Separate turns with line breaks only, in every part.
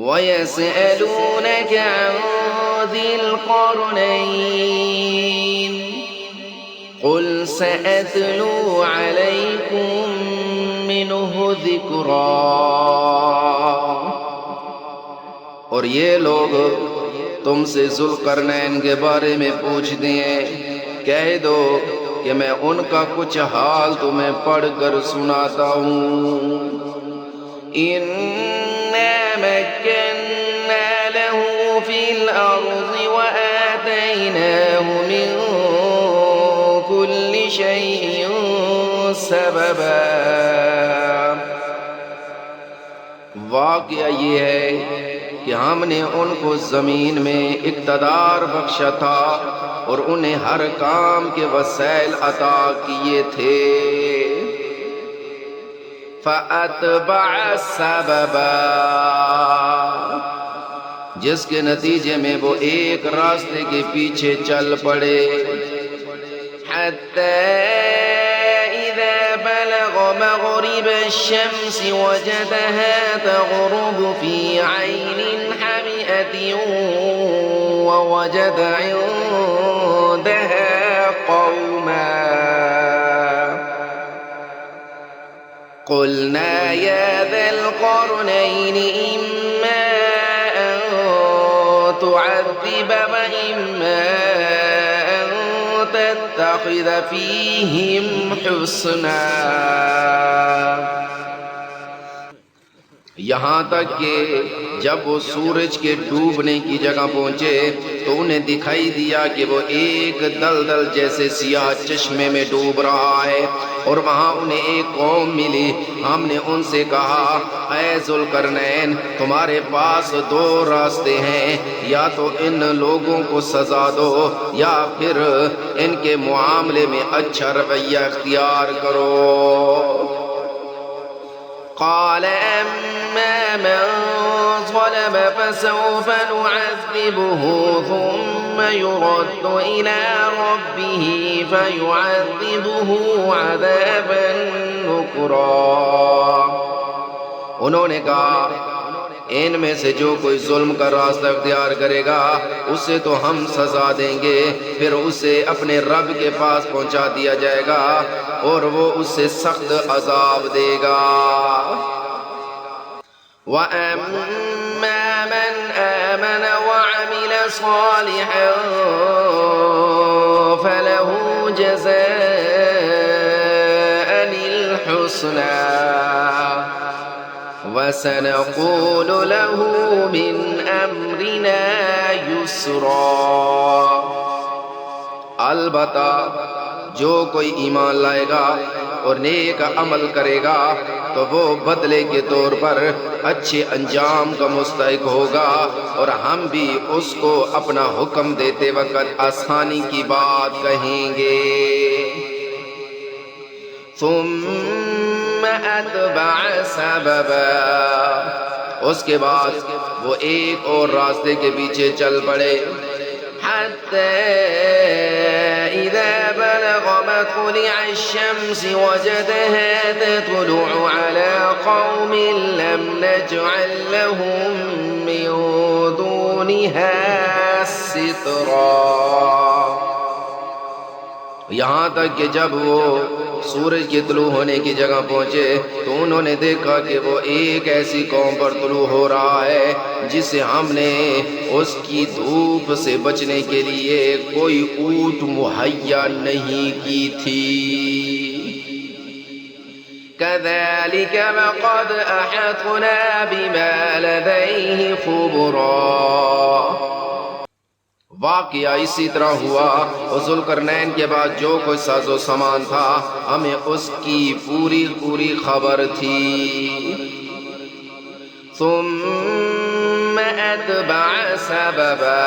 وَيَسْأَلُونَكَ عَنْ ذِي الْقَرْنَيْنِ قُلْ سَأَتْلُو عَلَيْكُمْ مِنْهُ ذِكْرًا۔ اور یہ لوگ تم سے ذوالقرنین کے بارے میں پوچھتے ہیں، کہہ دو کہ میں ان کا کچھ حال تمہیں پڑھ کر سناتا ہوں۔ اِنَّا مَكَّنَّا لَهُ فِي الْأَرْضِ وَآتَيْنَاهُ مِنْ كُلِّ شَيْءٍ سَبَبًا۔ واقعہ یہ ہے کہ ہم نے ان کو زمین میں اقتدار بخشا تھا اور انہیں ہر کام کے وسائل عطا کیے تھے۔ فَأَتْبَعَ سَبَبًا، جس کے نتیجے میں وہ ایک راستے کے پیچھے چل پڑے، حَتَّى إِذَا بَلَغَ مَغْرِبَ الشَّمْسِ وَجَدَهَا تَغْرُبُ فِي عَيْنٍ حَمِئَةٍ وَوَجَدَ عِندَهَا قَوْمًا قُلْنَا يَا ذَا الْقَرْنَيْنِ إِمَّا أَن تُعَذِّبَ وَإِمَّا أَن تَتَّخِذَ فِيهِمْ حُسْنًا۔ یہاں تک کہ جب وہ سورج کے ڈوبنے کی جگہ پہنچے تو انہیں دکھائی دیا کہ وہ ایک دلدل جیسے سیاہ چشمے میں ڈوب رہا ہے، اور وہاں انہیں ایک قوم ملی۔ ہم نے ان سے کہا، اے ذوالقرنین، تمہارے پاس دو راستے ہیں، یا تو ان لوگوں کو سزا دو یا پھر ان کے معاملے میں اچھا رویہ اختیار کرو۔ قال أما من ظلم فسوف نعذبه ثم يرد إلى ربه فيعذبه عذابا نكرا۔ انہوں نے کہا، ان میں سے جو کوئی ظلم کا راستہ اختیار کرے گا اسے تو ہم سزا دیں گے، پھر اسے اپنے رب کے پاس پہنچا دیا جائے گا اور وہ اسے سخت عذاب دے گا۔ وَأَمَّا مَنْ آمَنَ وَعَمِلَ صَالِحًا فَلَهُ جَزَاءً الْحُسْنَى وَسَنَقُولُ لَهُ مِنْ أَمْرِنَا يُسْرًا۔ البتہ جو کوئی ایمان لائے گا اور نیک عمل کرے گا تو وہ بدلے کے طور پر اچھے انجام کا مستحق ہوگا، اور ہم بھی اس کو اپنا حکم دیتے وقت آسانی کی بات کہیں گے۔ ثم اتبع سببا، اس کے بعد وہ ایک اور راستے کے پیچھے چل پڑے، حتى إذا بلغ مطلع الشمس وجدها تطلع على قوم لم نجعل لهم من دونها سترا۔ یہاں تک کہ جب وہ سورج کے طلوع ہونے کی جگہ پہنچے تو انہوں نے دیکھا کہ وہ ایک ایسی قوم پر طلوع ہو رہا ہے جسے ہم نے اس کی دھوپ سے بچنے کے لیے کوئی اونٹ مہیا نہیں کی تھی۔ كَذَلِكَ وَقَدْ أَحَطْنَا بِمَا لَدَيْهِ خُبْرًا۔ واقعہ اسی طرح ہوا، اور ذوالقرنین کے بعد جو کوئی ساز و سامان تھا ہمیں اس کی پوری خبر تھی۔ ثم اتبع سببا،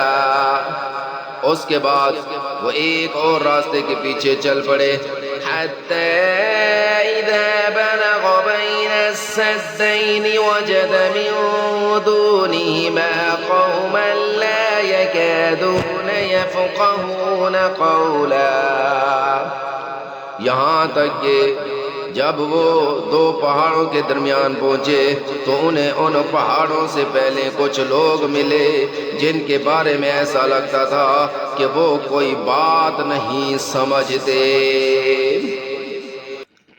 اس کے بعد وہ ایک اور راستے کے پیچھے چل پڑے، حتى إذا بلغ بين السدين وجد من دونهما قوما لا يكادون يفقهون قولا۔ یہاں تک کہ جب وہ دو پہاڑوں کے درمیان پہنچے تو انہیں ان پہاڑوں سے پہلے کچھ لوگ ملے جن کے بارے میں ایسا لگتا تھا کہ وہ کوئی بات نہیں سمجھتے۔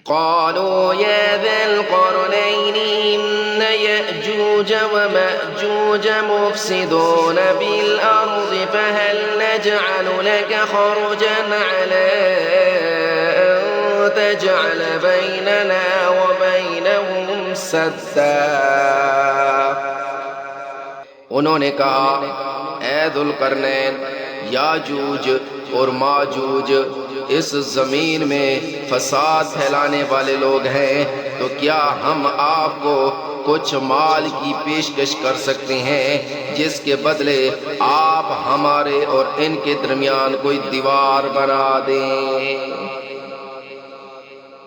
قالوا يا ذا القرنين إن يأجوج ومأجوج مفسدون بالأرض فهل نجعل لك خرجا على أن تجعل بيننا وبينهم سدا۔ انہوں نے کہا اے ذو القرنین، یاجوج اور ماجوج اس زمین میں فساد پھیلانے والے لوگ ہیں، تو کیا ہم آپ کو کچھ مال کی پیشکش کر سکتے ہیں جس کے بدلے آپ ہمارے اور ان کے درمیان کوئی دیوار بنا دیں؟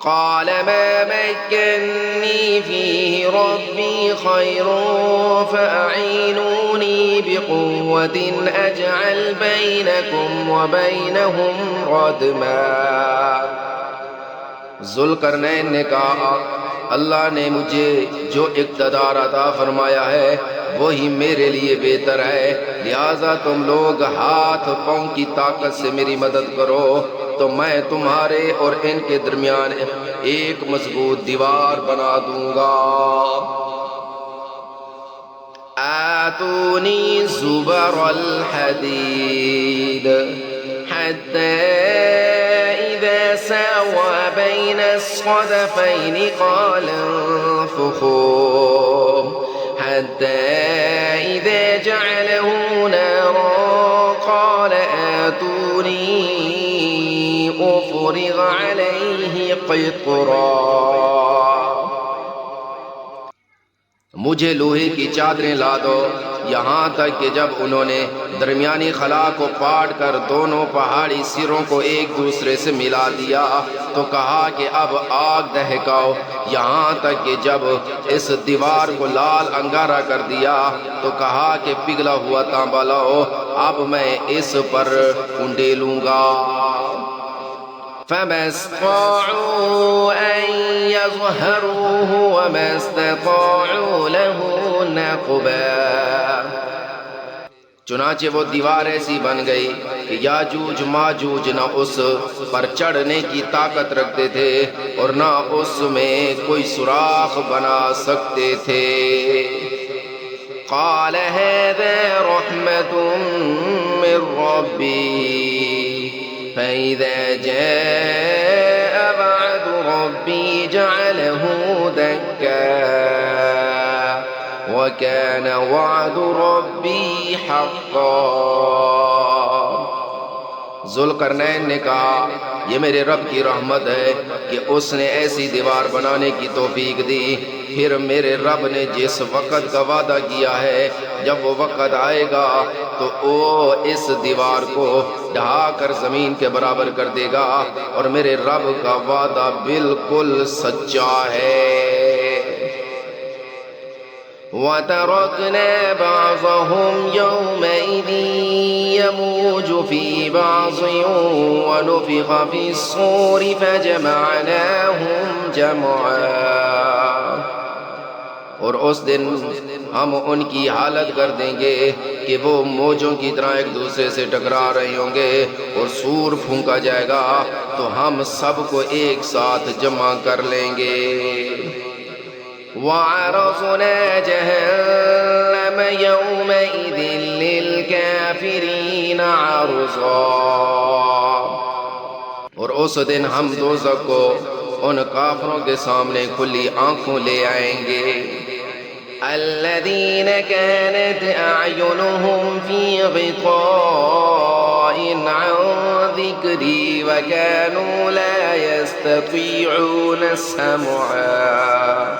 قال ما مكنني فيه ربي خير فأعينوني بقوة أجعل بينكم وبينهم ردما۔ ذوالقرنین نے کہا اللہ نے مجھے جو اقتدار عطا فرمایا ہے وہی میرے لیے بہتر ہے، لہٰذا تم لوگ ہاتھ پاؤں کی طاقت سے میری مدد کرو تو میں تمہارے اور ان کے درمیان ایک مضبوط دیوار بنا دوں گا۔ آتونی زبر الحدید حتی اذا ساوى بین الصدفین قال انفخوا حتی اذا جعله نارا قال آتونی أفرغ عليه قطرا۔ مجھے لوہے کی چادریں لا دو، یہاں تک کہ جب انہوں نے درمیانی خلا کو پاٹ کر دونوں پہاڑی سروں کو ایک دوسرے سے ملا دیا تو کہا کہ اب آگ دہکاؤ، یہاں تک کہ جب اس دیوار کو لال انگارہ کر دیا تو کہا کہ پگھلا ہوا تانبا لاؤ، اب میں اس پر انڈیلوں گا۔ فما استطاعوا أن يظهروه وما استطاعوا له نقبا۔ چنانچہ وہ دیوار ایسی بن گئی کہ یاجوج ماجوج نہ اس پر چڑھنے کی طاقت رکھتے تھے اور نہ اس میں کوئی سوراخ بنا سکتے تھے۔ قال هذا رحمة من ربي فإذا جاء وعد ربي جعله دكا وكان وعد ربي حقا۔ ذوالقرنین نے کہا یہ میرے رب کی رحمت ہے کہ اس نے ایسی دیوار بنانے کی توفیق دی، پھر میرے رب نے جس وقت کا وعدہ کیا ہے جب وہ وقت آئے گا تو وہ اس دیوار کو ڈھا کر زمین کے برابر کر دے گا، اور میرے رب کا وعدہ بالکل سچا ہے۔ وَتَرَكْنَا بَعْضَهُمْ يَوْمَئِذٍ يَمُوجُ فِي بَعْضٍ وَنُفِخَ فِي الصُّورِ فَجَمَعْنَاهُمْ جَمْعًا۔ اور اس دن ہم ان کی حالت کر دیں گے کہ وہ موجوں کی طرح ایک دوسرے سے ٹکرا رہے ہوں گے، اور سور پھونکا جائے گا تو ہم سب کو ایک ساتھ جمع کر لیں گے۔ وَعَرَضْنَا جَهَنَّمَ يَوْمَئِذٍ لِّلْكَافِرِينَ عَرْضًا۔ اور اس دن ہم دوزخ کو ان کافروں کے سامنے کھلی آنکھوں لے آئیں گے۔ الَّذِينَ كَانَتْ أَعْيُنُهُمْ فِي غِطَاءٍ عَن ذِكْرِي وَكَانُوا لَا يَسْتَطِيعُونَ سَمْعًا۔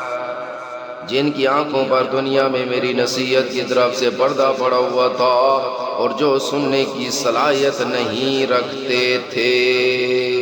جن کی آنکھوں پر دنیا میں میری نصیحت کی طرف سے پردہ پڑا ہوا تھا اور جو سننے کی صلاحیت نہیں رکھتے تھے۔